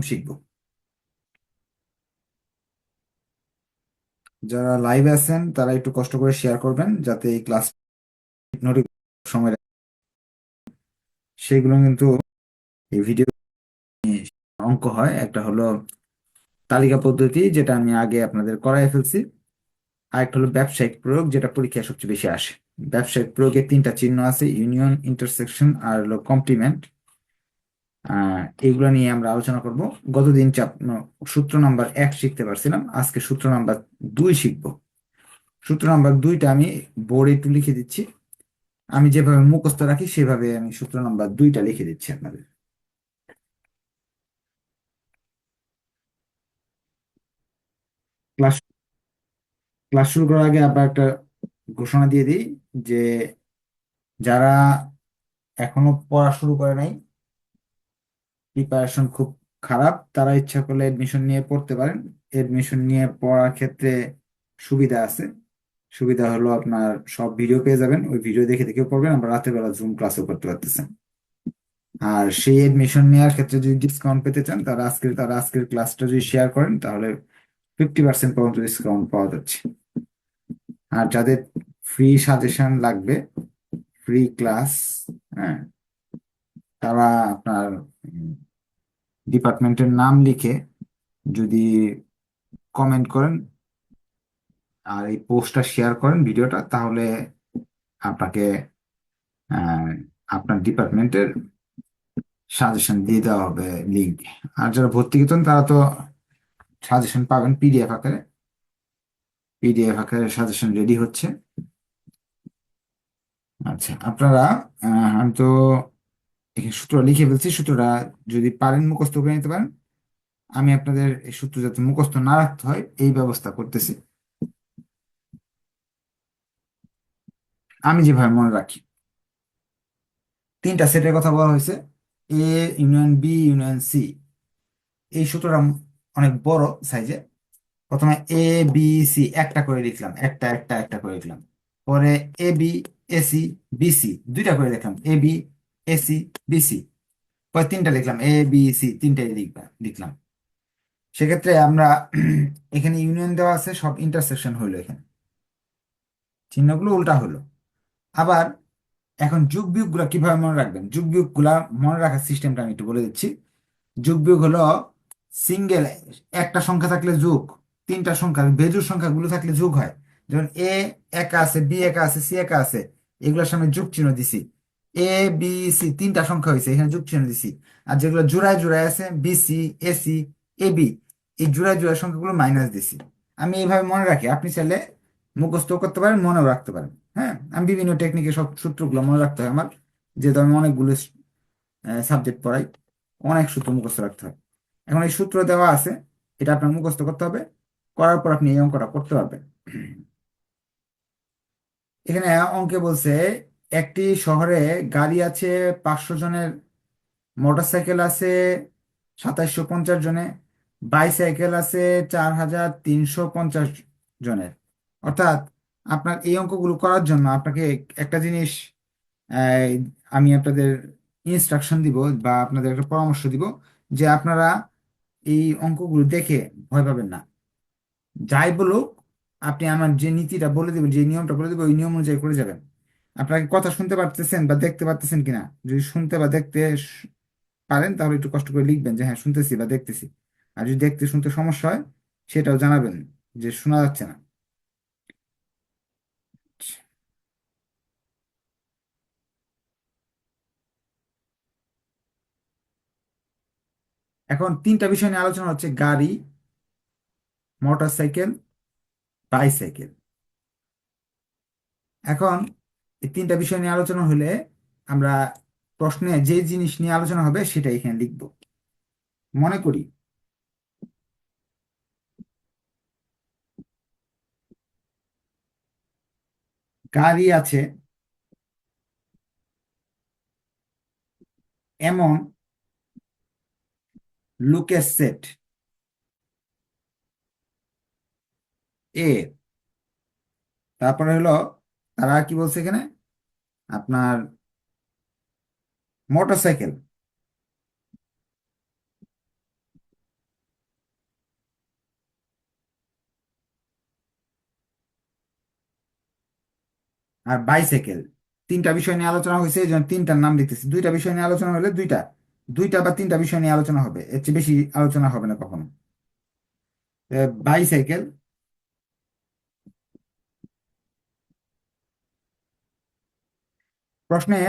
শিখবো। যারা লাইভে আছেন তারা একটু কষ্ট করে শেয়ার করবেন যাতে এই ক্লাস নোটিফিকেশন সময় সেগুলো কিন্তু এই ভিডিও অঙ্ক হয়। একটা হলো তালিকা পদ্ধতি, যেটা আমি আগে আপনাদের করাই ফেলছি। আর একটা হলো ব্যবসায়িক প্রয়োগ, যেটা পরীক্ষায় সবচেয়ে বেশি আসে। ব্যবসায়িক প্রয়োগের তিনটা চিহ্ন আছে: ইউনিয়ন, ইন্টারসেকশন আর হলো কমপ্লিমেন্ট। এগুলো নিয়ে আমরা আলোচনা করব। গতদিন সূত্র নাম্বার 1 শিখতে পারছিলাম, আজকে সূত্র নাম্বার 2 শিখবো। সূত্র নাম্বার 2টা আমি বোর্ডে একটু লিখে দিচ্ছি। আমি যেভাবে মুখস্থ রাখি সেভাবে আমি সূত্র নাম্বার 2টা লিখে দিচ্ছি আপনাদের। ক্লাস ক্লাস শুরু করার আগে আবার একটা ঘোষণা দিয়ে দিই যে যারা এখনো পড়া শুরু করে নাই, প্রিপারেশন খুব খারাপ, তারা ইচ্ছা করলে এডমিশন নিয়ে পড়তে পারেন। এডমিশন নিয়ে পড়ার ক্ষেত্রে সুবিধা আছে। সুবিধা হলো আপনার সব ভিডিও পেয়ে যাবেন, ওই ভিডিও দেখে দেখেও পড়বেন, আমরা রাতের বেলা জুম ক্লাসও করতে পারতেছেন। আর সেই এডমিশন নেওয়ার ক্ষেত্রে যদি ডিসকাউন্ট পেতে চান, তারা আজকের ক্লাসটা যদি শেয়ার করেন তাহলে 50% পর্যন্ত ডিসকাউন্ট পাওয়া যাচ্ছে। আর যাদের ফ্রি সাজেশন লাগবে, ফ্রি ক্লাস, হ্যাঁ, তারা আপনার ডিপার্টমেন্টের নাম লিখে যদি কমেন্ট করেন আর এই পোস্টটা শেয়ার করেন ভিডিওটা, তাহলে আপনাকে আহ, আপনার ডিপার্টমেন্টের সাজেশন দিয়ে দেওয়া হবে লিঙ্ক। আর যারা ভর্তি হতেন তারা তো সাজেশন পাবেন পিডিএফ আকারে। পিডিএফ আকারে সাজেশন রেডি হচ্ছে। আচ্ছা, আপনারা আমি তো এখানে সূত্র লিখে ফেলছি। সূত্রটা যদি পারেন মুখস্থ করে নিতে পারেন। আমি আপনাদের এই সূত্র যাতে মুখস্থ না রাখতে হয় এই ব্যবস্থা করতেছি। আমি যেভাবে মনে রাখি, তিনটা সেটের কথা বলা হয়েছে: A union B union C. এই সূত্রটা অনেক বড় সাইজে। প্রথমে এ বি সি একটা করে লিখলাম, একটা একটা একটা করে লিখলাম। পরে এ বি এসি বিসি দুইটা করে লিখলাম, এ বি এসি বিসি। পরে তিনটা লিখলাম, এ বি সি তিনটাই লিখলাম। সেক্ষেত্রে আমরা এখানে ইউনিয়ন দেওয়া আছে, সব ইন্টারসেকশন হইলো, এখানে চিহ্নগুলো উল্টা হলো। আবার এখন যোগ বিয়োগ গুলা কিভাবে মনে রাখবেন, যোগ বিয়োগ গুলা মনে রাখার সিস্টেমটা আমি একটু বলে দিচ্ছি। যোগ বিয়োগ হলো সিঙ্গেল, একটা সংখ্যা থাকলে যোগ, তিনটা সংখ্যা বেজোড় সংখ্যাগুলো থাকলে যোগ হয়। যেমন এ একা আছে, বি একা আছে, সি একা আছে, এগুলোর সামনে যোগ চিহ্ন দিছি। এ বি সি তিনটা সংখ্যা হয়েছে, এখানে যোগ চিহ্ন দিছি। আর যেগুলো জোড়ায় জোড়ায় আছে, বিসি এসি এ বি, এই জোড়ায় জোড়ায় সংখ্যাগুলো মাইনাস দিছি। আমি এইভাবে মনে রাখি, আপনি চাইলে মুখস্থ করতে পারেন, মনেও রাখতে পারেন। হ্যাঁ, আমি বিভিন্ন টেকনিকে সব সূত্রগুলো মনে রাখতে হয় আমার, যেহেতু আমি অনেকগুলো সাবজেক্ট পড়াই, অনেক সূত্র মুখস্থ রাখতে হয়। এখন এই সূত্র দেওয়া আছে, এটা আপনার মুখস্থ করতে হবে। করার পর আপনি এই অঙ্কটা করতে পারবেন। এখানে অঙ্কে বলছে একটি শহরে গাড়ি আছে 500 জনের, মোটরসাইকেল আছে 2750 জনে, বাইসাইকেল আছে 4350 জনের। অর্থাৎ আপনার এই অঙ্কগুলো করার জন্য আপনাকে একটা জিনিস, আহ, আমি আপনাদের ইনস্ট্রাকশন দিব বা আপনাদের একটা পরামর্শ দিব যে আপনারা এই অঙ্কগুলো দেখে ভয় পাবেন না। যাই বলুক, আপনি আমার যে নীতিটা বলে দেবেন, যে নিয়মটা বলে দেবেন, ওই নিয়ম অনুযায়ী করে যাবেন। আপনাকে কথা শুনতে পারতেছেন বা দেখতে পারতেছেন কিনা, যদি শুনতে বা দেখতে পারেন তাহলে একটু কষ্ট করে লিখবেন যে হ্যাঁ শুনতেছি বা দেখতেছি। আর যদি দেখতে শুনতে সমস্যা হয় সেটাও জানাবেন যে শোনা যাচ্ছে না। এখন তিনটা বিষয় নিয়ে আলোচনা হচ্ছে: গাড়ি, মোটরসাইকেল, বাইসাইকেল। এখন এই তিনটা বিষয় নিয়ে আলোচনা হলে আমরা প্রশ্নে যে জিনিস নিয়ে আলোচনা হবে সেটা এখানে লিখব। মনে করি গাড়ি আছে এমন লুকের সেট এ। তারপরে হলো তারা কি বলছে এখানে, আপনার মোটরসাইকেল আর বাইসাইকেল। তিনটা বিষয় নিয়ে আলোচনা হয়েছে, এই জন্য তিনটার নাম লিখতেছি। দুইটা বিষয় নিয়ে আলোচনা হলে দুইটা, দুইটা বা তিনটা বিষয় নিয়ে আলোচনা হবে, এর চেয়ে বেশি আলোচনা হবে না কখনো। বাইসাইকেল, প্রশ্নে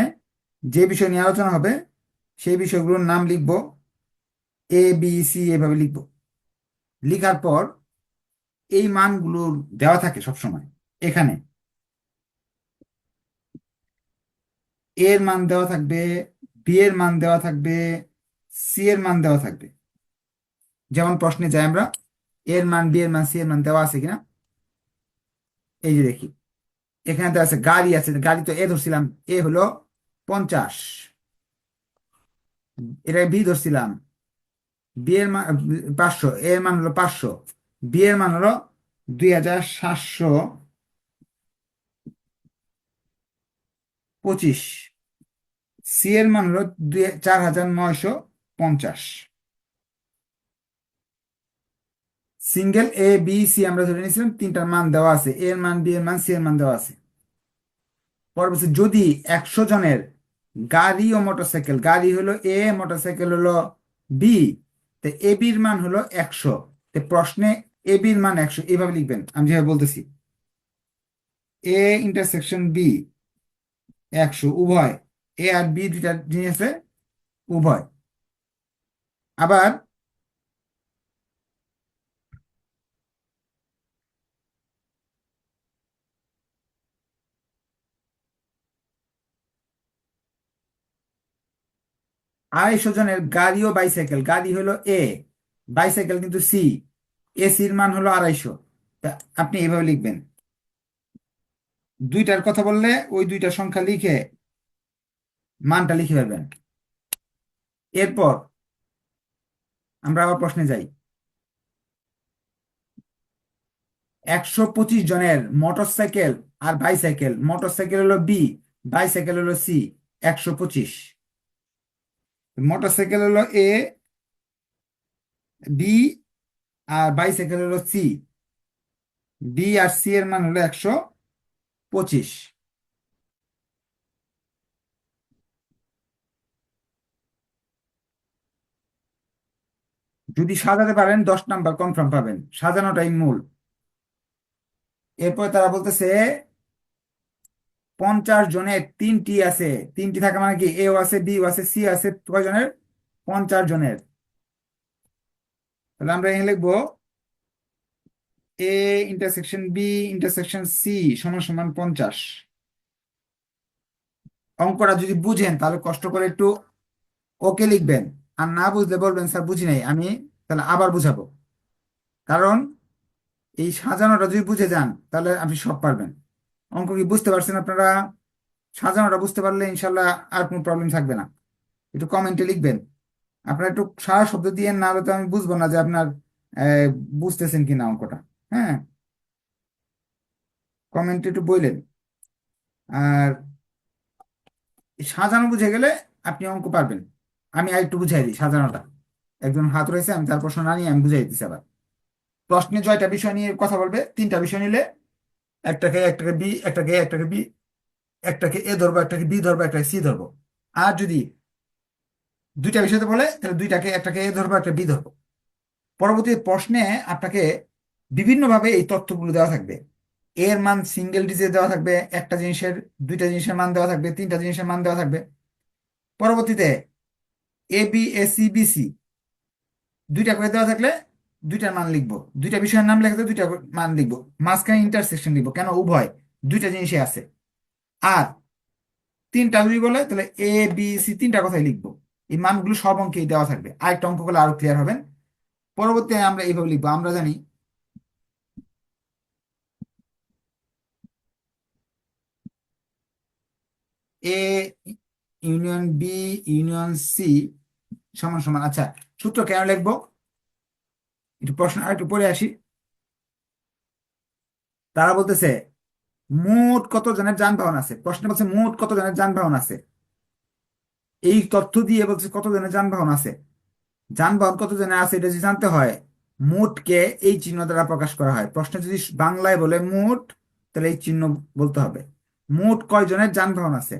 যে বিষয় নিয়ে আলোচনা হবে সেই বিষয়গুলোর নাম লিখবো, এ বি সি এভাবে লিখবো। লিখার পর এই মানগুলো দেওয়া থাকে সবসময় এখানে। এর মান দেওয়া থাকবে, বি এর মান দেওয়া থাকবে, সি এর মান দেওয়া থাকবে। যেমন প্রশ্নে যাই আমরা, এর মান, বি এর মান, সি এর মান দেওয়া আছে কিনা। এই যে দেখি, এখানে দেওয়া আছে গাড়ি আছে, গাড়ি তো এ ধরছিলাম, এ হলো 50, এটা বি ধরছিলাম, বি এর মান 500, এর মান হলো 500, বি এর মান হলো 2725, সি এর মান হলো 4950। সিঙ্গেল এ বি সি আমরা ধরে নিয়েছিলাম, তিনটার মান দেওয়া আছে, এর মান, বি এর মান, সি এর মান দেওয়া আছে। পরবর্তী, যদি 100 জনের গাড়ি ও মোটরসাইকেল, গাড়ি হলো এ, মোটরসাইকেল হলো বি, তো এ বির মান হলো 100, তো প্রশ্নে এ বির মান 100 এইভাবে লিখবেন আমি যেভাবে বলতেছি। এ ইন্টারসেকশন বি 100, উভয় এ আর বি দুইটা জিনিস আছে, উভয়। আবার 250 জনের গাড়ি ও বাইসাইকেল, গাড়ি হলো এ, বাইসাইকেল কিন্তু সি, এসির মান হলো 250। তা আপনি এভাবে লিখবেন, দুইটার কথা বললে ওই দুইটা সংখ্যা লিখে মানটা লিখে ফেলবেন। এরপর আমরা আবার প্রশ্নে যাই। 125 জনের মোটরসাইকেল আর বাইসাইকেল, মোটরসাইকেল হলো বি, বাইসাইকেল হলো সি, 125। মোটরসাইকেল হলো এ, বি, আর বাইসাইকেল হলো সি, বি আর সি এর মান হলো 125। যদি সাজাতে পারেন 10 নাম্বার কনফার্ম পাবেন, সাজানোটাই মূল। এরপর তারা বলতেছে 50 জনের তিনটি আছে, তিনটি থাকা মানে কি, এও আছে, বিও আছে, সি আছে, কয়জনের? 50 জনের। তাহলে আমরা এখানে লিখবো A intersection B intersection C সমান সমান 50। অঙ্কটা যদি বুঝেন তাহলে কষ্ট করে একটু ওকে লিখবেন, আর না বুঝলে বলবেন স্যার বুঝি নাই, আমি তাহলে আবার বুঝাবো। কারণ এই সাজানোটা যদি বুঝে যান তাহলে আপনি সব পারবেন। অঙ্ক কি বুঝতে পারছেন আপনারা? সাজানোটা বুঝতে পারলে ইনশাল্লাহ আর কোনো প্রবলেম থাকবে না। একটু কমেন্টে লিখবেন, আপনারা একটু সারা শব্দ দিয়ে, না হলে তো আমি বুঝবো না যে আপনার আহ, বুঝতেছেন কিনা অঙ্কটা। হ্যাঁ, কমেন্টে একটু বললেন। আর সাজানো বুঝে গেলে আপনি অঙ্ক পারবেন। আমি আর একটু বুঝাই দিই সাজানোটা। একজন হাত রয়েছে, আমি তার প্রশ্ন না নিয়ে আমি বুঝাই দিচ্ছি আবার। প্রশ্নে 6টা বিষয় নিয়ে কথা বলবে, 3টা বিষয় নিলে একটাকে বি, একটাকে বি, একটাকে এ ধরবো, একটাকে বি ধরবো, একটাকে সি ধরবো। আর যদি দুইটা বিষয়তে বলে তাহলে দুইটাকে, একটাকে এ ধরবো, একটা বি ধরবো। পরবর্তী প্রশ্নে আপনাকে বিভিন্নভাবে এই তথ্যগুলো দেওয়া থাকবে। এর মান সিঙ্গেল ডিজিট দেওয়া থাকবে, একটা জিনিসের, দুইটা জিনিসের মান দেওয়া থাকবে, তিনটা জিনিসের মান দেওয়া থাকবে। পরবর্তীতে A B, A C, B C দুইটা করে দেওয়া থাকলে দুইটার মান লিখবো, দুইটা বিষয়ের নাম লেখাতে দুইটা মান লিখবো, মাঝখানে ইন্টারসেকশন লিখবো, কেন উভয়, দুইটা জিনিসই আছে। আর তিনটা যদি বলে তাহলে এ বি সি তিনটা কথাই লিখবো। এই মানগুলো সব অঙ্কেই দেওয়া থাকবে, আরেকটা অঙ্ক করলে আরো ক্লিয়ার হবেন। পরবর্তী আমরা এইভাবে লিখবো, আমরা জানি A union B union C সমান সমান, আচ্ছা সূত্র কেন লিখবো, একটু প্রশ্ন আর একটু পরে আসি। তারা বলতেছে মোট কত জনের যানবাহন আছে, প্রশ্ন বলছে মোট কত জনের যানবাহন আছে। এই তথ্য দিয়ে বলছে কত জনের যানবাহন আছে। যানবাহন কত জনের আছে এটা যদি জানতে হয়, মোটকে এই চিহ্ন দ্বারা প্রকাশ করা হয়। প্রশ্ন যদি বাংলায় বলে মোট, তাহলে এই চিহ্ন বলতে হবে। মোট কয়জনের যানবাহন আছে।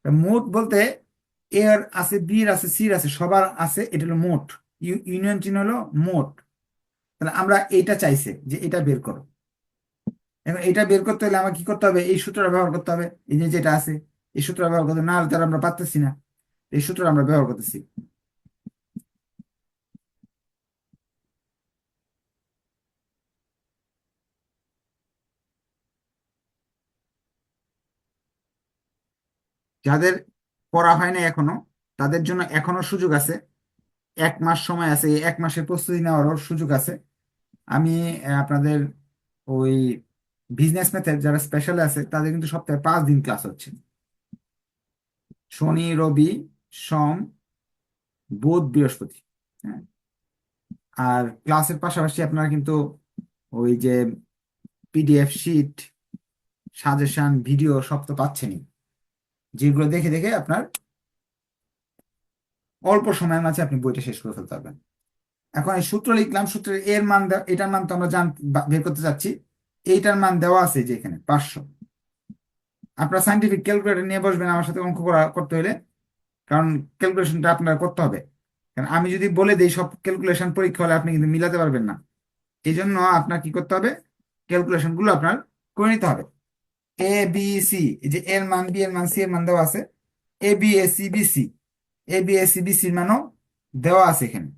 তা মোট বলতে এর আছে, বির আছে, সির আছে, সবার আছে, এটা হলো মোট। ইউনিয়ন চিহ্ন হলো মোট। তাহলে আমরা এইটা চাইছে যে এটা বের করো। এখন এটা বের করতে হলে আমার কি করতে হবে, এই সূত্রটা ব্যবহার করতে হবে, এই যে যেটা আছে এই সূত্রটা ব্যবহার করতে, না হলে তাহলে আমরা পারতেছি না। এই সূত্রটা আমরা ব্যবহার করতেছি। যাদের পড়া হয় না এখনো, তাদের জন্য এখনো সুযোগ আছে। 1 মাস সময় আছে, এই 1 মাসের প্রস্তুতি নেওয়ারও সুযোগ আছে। আমি আপনাদের ওই বিজনেস ম্যাথের যারা স্পেশাল আছে তাদের কিন্তু সপ্তাহে 5 দিন ক্লাস হচ্ছে। শনি, রবি, সোম, বুধ, বৃহস্পতি। হ্যাঁ। আর ক্লাসের পাশাপাশি আপনারা কিন্তু ওই যে পিডিএফ শিট, সাজেশন, ভিডিও সব তো পাচ্ছেনই, যেগুলো দেখে দেখে আপনার অল্প সময়ের মাঝে আপনি বইটা শেষ করে ফেলতে পারবেন। এখন এই সূত্র লিখলাম, সূত্রের এর মান এটার মান তো আমরা বের করতে চাচ্ছি। এইটার মান দেওয়া আছে যে এখানে 500। আপনার সাইন্টিফিক ক্যালকুলেটর নিয়ে বসবেন আমার সাথে অঙ্ক করতে হলে, কারণ ক্যালকুলেশনটা আপনার করতে হবে। কারণ আমি যদি বলে দিই সব ক্যালকুলেশন, পরীক্ষা হলে আপনি কিন্তু মিলাতে পারবেন না। এই জন্য আপনার কি করতে হবে, ক্যালকুলেশন গুলো আপনার করে নিতে হবে। এ বি সি, এই যে এর মান, বি এর মান, সি এর মান দেওয়া আছে। A B A C B C, A B A C B সির মানও দেওয়া আছে এখানে।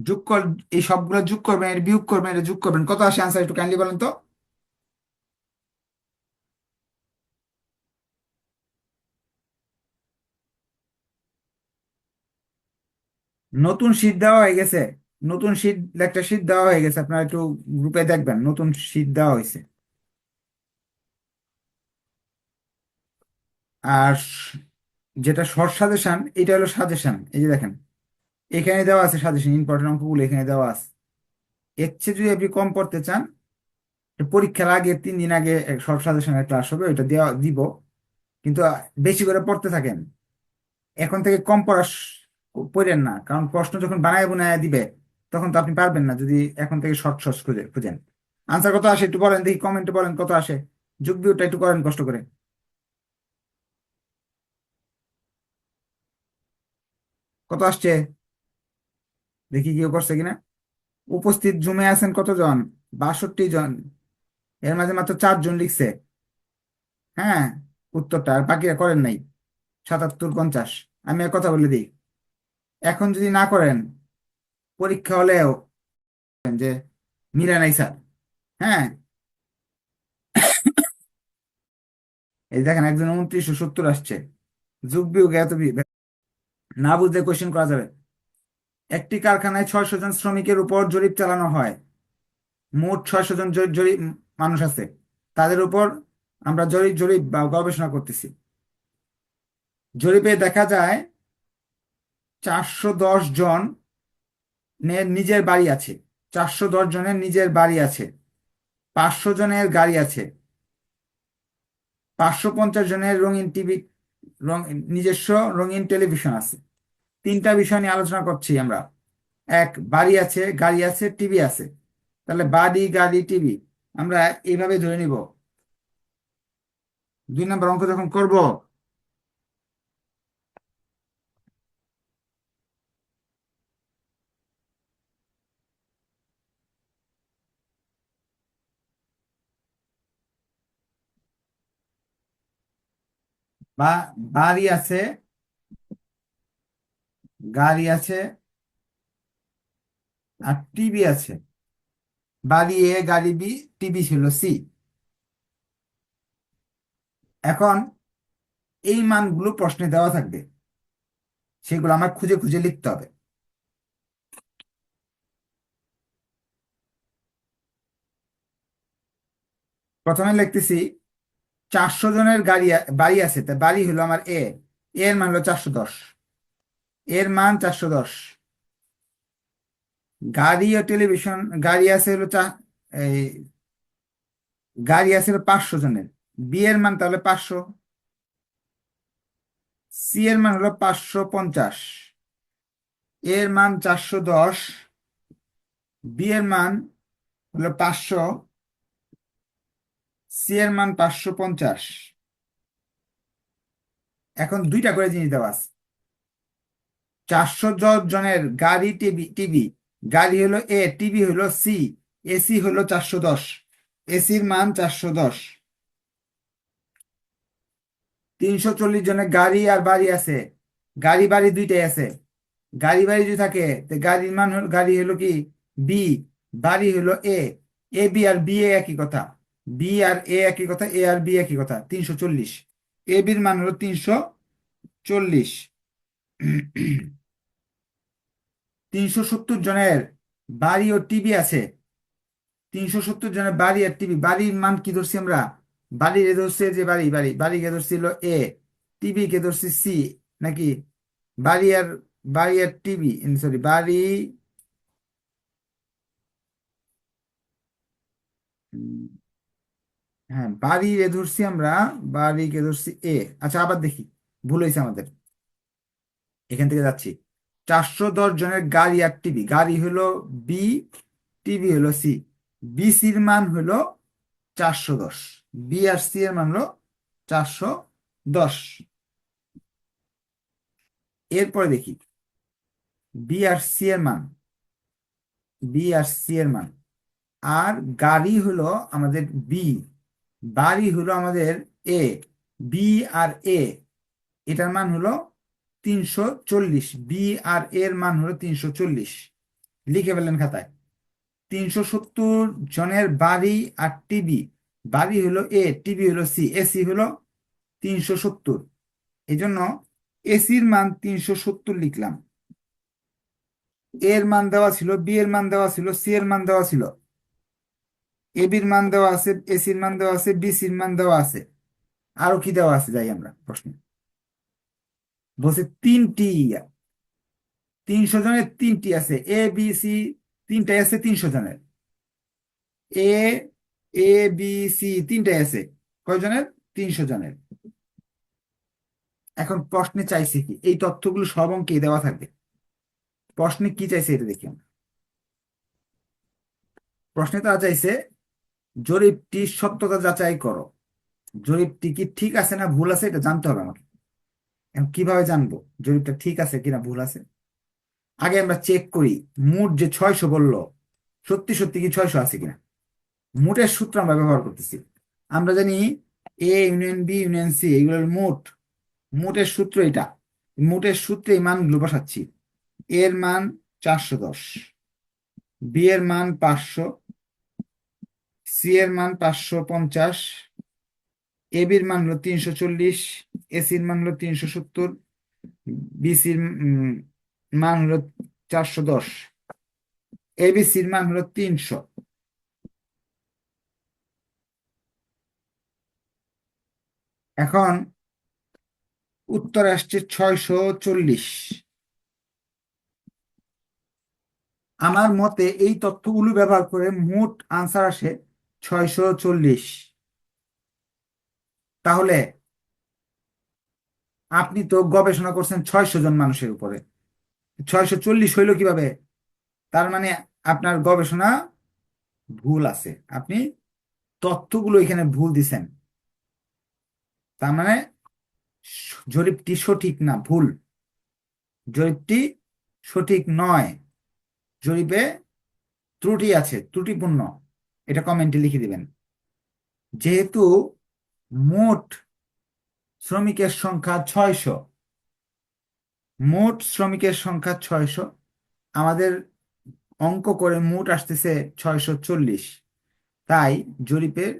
যোগ কর, এই সবগুলো যোগ করবেন, এটা বিয়োগ করবেন, এটা যোগ করবেন, কত আসে আনসার একটু কাইন্ডলি বলেন তো। নতুন শীট দেওয়া হয়ে গেছে, নতুন শীট, একটা শীট দেওয়া হয়ে গেছে, আপনারা একটু গ্রুপে দেখবেন নতুন শীট দেওয়া হয়েছে। আর যেটা শর্ট সাজেশন, এটা হলো সাজেশন, এই যে দেখেন এখানে দেওয়া আছে সাজেশন, ইম্পর্টেন্ট অঙ্কগুলো এখানে দেওয়া আছে। এর চেয়ে যদি আপনি কম পড়তে চান, পরীক্ষার আগে 3 দিন আগে শর্ট সাজেশনের ক্লাস হবে, ওইটা দেওয়া দিব। কিন্তু বেশি করে পড়তে থাকেন, এখন থেকে কম পড়েন না, কারণ প্রশ্ন যখন বানায় বুনায় দিবে তখন তো আপনি পারবেন না যদি এখন থেকে শর্ট শর্ট খুঁজেন। আনসার কত আসে একটু বলেন দেখি, কমেন্টে বলেন কত আসে। যোগ বিয়োগটা একটু করেন কষ্ট করে। কত আসছে দেখি, কেউ করছে কিনা। উপস্থিত জুমে আছেন কতজন, 62 জন। এর মাঝে মাত্র 4 জন লিখছে হ্যাঁ উত্তরটা, আর বাকিরা করেন নাই। 77, 50। আমি এক কথা বলে দিই, এখন যদি না করেন, পরীক্ষা হলেও যে মিলে নাই স্যার। হ্যাঁ, এই দেখেন একজন 2970 আসছে। যোগ বিয়োগ এত না বুঝলে কোশ্চেন করা যাবে। একটি কারখানায় 600 জন শ্রমিকের উপর জরিপ চালানো হয়। মোট 600 জন জরিপ মানুষ আছে, তাদের উপর আমরা জরিপ জরিপ বা গবেষণা করতেছি। জরিপে দেখা যায় 410 জনের নিজের বাড়ি আছে, 410 জনের নিজের বাড়ি আছে, 500 জনের গাড়ি আছে, 550 জনের রঙিন টিভি, রং নিজস্ব রঙিন টেলিভিশন আছে। 3টা বিষয় নিয়ে আলোচনা করছি আমরা। এক, বাড়ি আছে, গাড়ি আছে, টিভি আছে। তাহলে বাড়ি, গাড়ি, টিভি আমরা এইভাবে ধরে নিব। 2 নম্বর অঙ্ক যখন করব, বা বাড়ি আছে, গাড়ি আছে, আর টিভি আছে। বাড়ি এ, গাড়ি বি, টিভি ছিল সি। এখন এই মানগুলো প্রশ্নে দেওয়া থাকবে, সেগুলো আমার খুঁজে খুঁজে লিখতে হবে। প্রথমে লিখতেছি 400 জনের বাড়ি আছে, তা বাড়ি হলো আমার এ, এর মান হলো 410, এর মান 410। গাড়ি ও টেলিভিশন, গাড়ি আছে হলো এই গাড়ি আছে হলো 500 জনের, বি এর মান তাহলে 500, সি এর মান হলো 550, এর মান 410, বি এর মান হলো 500, সি এর মান 550। এখন দুইটা করে জিনিস দেওয়া আছে। 410 জনের গাড়ি, টিভি টিভি গাড়ি হলো এ, টিভি হলো সি, এসি হলো 410। এসির মান 410। 340 জনের গাড়ি আর বাড়ি আছে। গাড়ি বাড়ি দুইটাই আছে। গাড়ি বাড়ি যদি থাকে তো গাড়ির মান হলো, গাড়ি হলো কি বি, বাড়ি হলো এ। A B R B A একই কথা। বি আর এ একই কথা, এ আর বি একই কথা। 340। এ বির মান হলো 340। 370 জনের বাড়ি ও টিভি আছে। 370 জনের বাড়ি আর টিভি, বাড়ির মান কি ধরছি আমরা? বাড়ি এ ধরছে যে বাড়ি, বাড়িকে ধরছি হলো এ, টিভি কে ধরছি সি, নাকি? বাড়ি আর বাড়ি আর টিভি, সরি, বাড়ি, উম, হ্যাঁ, বাড়ি এ ধরছি আমরা, বাড়িকে ধরছি এ। আচ্ছা, আবার দেখি, ভুল হয়েছে আমাদের, এখান থেকে যাচ্ছি। 410 জনের গাড়ি আর টিভি, গাড়ি হলো বি, টিভি হলো সি। বিসির মান হলো 410। বি আর সি এর মান হলো 410। এরপরে দেখি বি আর সি এর মান, বি আর সি এর মান। আর গাড়ি হলো আমাদের বি, বাড়ি হলো আমাদের এ, বি আর এ, এটার মান হলো 340। বি আর এর মান হলো 340। লিখে ফেললেন খাতায়। 370 জনের বাড়ি আর টিভি, বাড়ি হলো এ, টিভি হলো সি, এসি হলো 370। এই জন্য এসির মান 370 লিখলাম। এর মান দেওয়া ছিল, বি এর মান দেওয়া ছিল, সি এর মান দেওয়া ছিল, এ বির মান দেওয়া আছে, এসির মান দেওয়া আছে, বিসির মান দেওয়া আছে। আরো কি দেওয়া আছে, যাই আমরা প্রশ্নে। বলছে তিনটি, 300 জনের তিনটি আছে, এ বি সি, তিনটাই আছে 300 জনের। এ, এ বি সি তিনটাই আছে কয়জনের? 300 জনের। এখন প্রশ্নে চাইছে কি, এই তথ্যগুলো সব অঙ্কে দেওয়া থাকবে। প্রশ্নে কি চাইছে এটা দেখি আমরা। প্রশ্নে তারা চাইছে জরিপটি সত্যতা যাচাই করো। জরিপটি কি ঠিক আছে না ভুল আছে এটা জানতে হবে আমাকে। এখন কিভাবে জানবো জরিপটা ঠিক আছে কিনা ভুল আছে? আগে আমরা চেক করি মোট যে 600 বললো, সত্যি সত্যি কি 600 আছে কিনা। মোটের সূত্র আমরা ব্যবহার করতেছি। আমরা জানি A union B union C এগুলোর মোট, মোটের সূত্র এটা। মোটের সূত্রে এই মানগুলো বসাচ্ছি। এর মান 410, বি এর মান 500, সি এর মান 550, এ বির মান হলো 340, এসির মান হলো 370, বিসির মান হলো 410, এবিসির মান হলো 300। এখন উত্তর আসছে 640। আমার মতে এই তথ্যগুলো ব্যবহার করে মোট আনসার আসে 640। তাহলে আপনি তো গবেষণা করছেন 600 জন মানুষের উপরে, 640 হইলো কিভাবে? তার মানে আপনার গবেষণা ভুল আছে, আপনি তথ্যগুলো এখানে ভুল দিছেন। তার মানে জরিপটি সঠিক না, ভুল। জরিপটি সঠিক নয়, জরিপে ত্রুটি আছে, ত্রুটিপূর্ণ। এটা কমেন্টে লিখে দিবেন। যেহেতু মোট শ্রমিকের সংখ্যা 600, মোট শ্রমিকের সংখ্যা 600, আমাদের অঙ্ক করে মোট আসতেছে 640, তাই জরিপের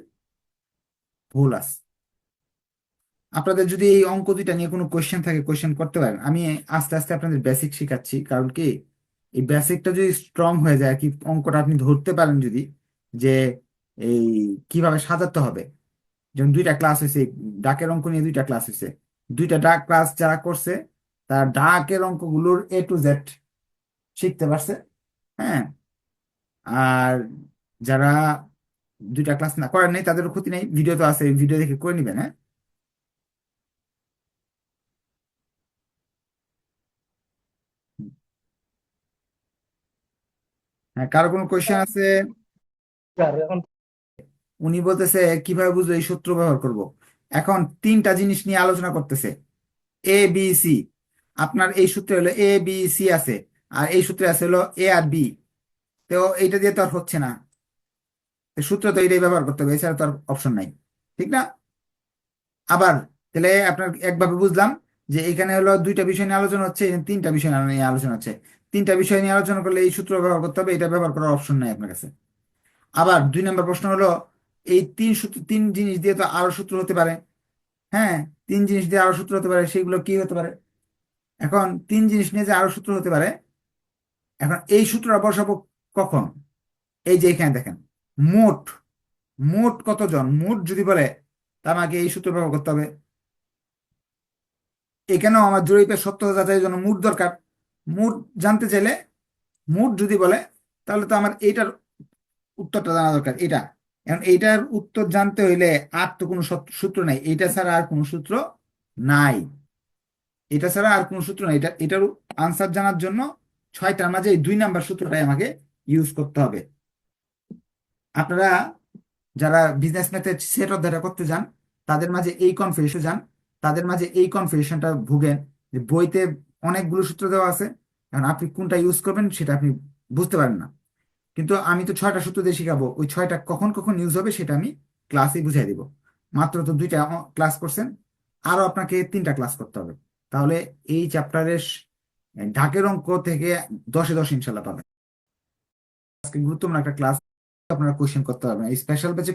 ভুল আছে। আপনাদের যদি এই অঙ্ক দুইটা নিয়ে কোনো কোয়েশ্চেন থাকে কোয়েশ্চেন করতে পারেন। আমি আস্তে আস্তে আপনাদের বেসিক শিখাচ্ছি, কারণ কি এই বেসিকটা যদি স্ট্রং হয়ে যায় আর কি, অঙ্কটা আপনি ধরতে পারেন যদি, যে এই কিভাবে সাজাতে হবে। যেমন দুইটা ক্লাস হয়েছে, ডাকের অঙ্ক নিয়ে দুইটা ক্লাস হয়েছে। দুইটা ডাক ক্লাস যারা করছে তার ডাকের অঙ্কগুলোর A to Z শিখতে পারছে। হ্যাঁ, আর যারা দুইটা ক্লাস না করেন নাই তাদেরও ক্ষতি নেই, ভিডিও তো আছে, ভিডিও দেখে করে নিবেন। হ্যাঁ, হ্যাঁ, কারো কোনো কোয়েশ্চেন আছে? উনি বলতেছে কিভাবে বুঝবো এই সূত্র ব্যবহার করব। এখন তিনটা জিনিস নিয়ে আলোচনা করতেছে, এ বি সি। আপনার এই সূত্রে হলো এ বি সি আছে, আর এই সূত্রে আছে হলো এ আর বি। তো এইটা দিয়ে তো আর হচ্ছে না, তো সূত্র তো এটাই ব্যবহার করতে হবে, এছাড়া তো আর অপশন নাই, ঠিক না? আবার তাহলে আপনার একভাবে বুঝলাম যে এখানে হলো দুইটা বিষয় নিয়ে আলোচনা হচ্ছে, এখানে তিনটা বিষয় নিয়ে আলোচনা হচ্ছে। তিনটা বিষয় নিয়ে আলোচনা করলে এই সূত্র ব্যবহার করতে হবে, এটা ব্যবহার করার অপশন নাই আপনার কাছে। আবার 2 নম্বর প্রশ্ন হলো, এই তিন সূত্র, তিন জিনিস দিয়ে তো আরো সূত্র হতে পারে। হ্যাঁ, তিন জিনিস দিয়ে আরো সূত্র হতে পারে, সেগুলো কি হতে পারে? এখন তিন জিনিস নিয়ে যে আরো সূত্র হতে পারে, এখন এই সূত্রটা বসাবো কখন? এই যে এখানে দেখেন, মোট, মোট কতজন, মোট যদি বলে তা আমাকে এই সূত্র ব্যবহার করতে হবে। এখানেও আমার জরিপের সত্যতা যাচাইয়ের জন্য মোট দরকার। মোট জানতে চাইলে, মোট যদি বলে, তাহলে তো আমার এইটার উত্তরটা জানা দরকার, এটা। এখন এইটার উত্তর জানতে হইলে আর তো কোনো সূত্র নাই, এইটা ছাড়া আর কোনো সূত্র নাই। এটা ছাড়া আর কোনো সূত্র নাই, এটার আনসার জানার জন্য 6টার মাঝে এই 2 নম্বর সূত্রটাই আমাকে ইউজ করতে হবে। আপনারা যারা বিজনেস ম্যাথের সেট অধ্যায়টা করতে যান, তাদের মাঝে এই কনফিউশন যান, তাদের মাঝে এই কনফিউশনটা ভুগেন যে বইতে অনেকগুলো সূত্র দেওয়া আছে, এখন আপনি কোনটা ইউজ করবেন সেটা আপনি বুঝতে পারেন না। কিন্তু আমি তো 6টা সূত্র দিয়ে শিখাবো, ওই 6টা কখন কখন ইউজ হবে সেটা আমি ক্লাসে বুঝিয়ে দিব। মাত্র তো 2টা ক্লাস করছেন, আরো আপনাকে 3টা ক্লাস করতে হবে। তাহলে এই চ্যাপ্টারের ঢাকের অঙ্ক থেকে 10-এ 10 ইনশাল্লাহ পাবেন। আজকে গুরুত্বপূর্ণ একটা ক্লাস, আপনারা কোশ্চেন করতে পারবেন এই স্পেশাল ব্যাচে।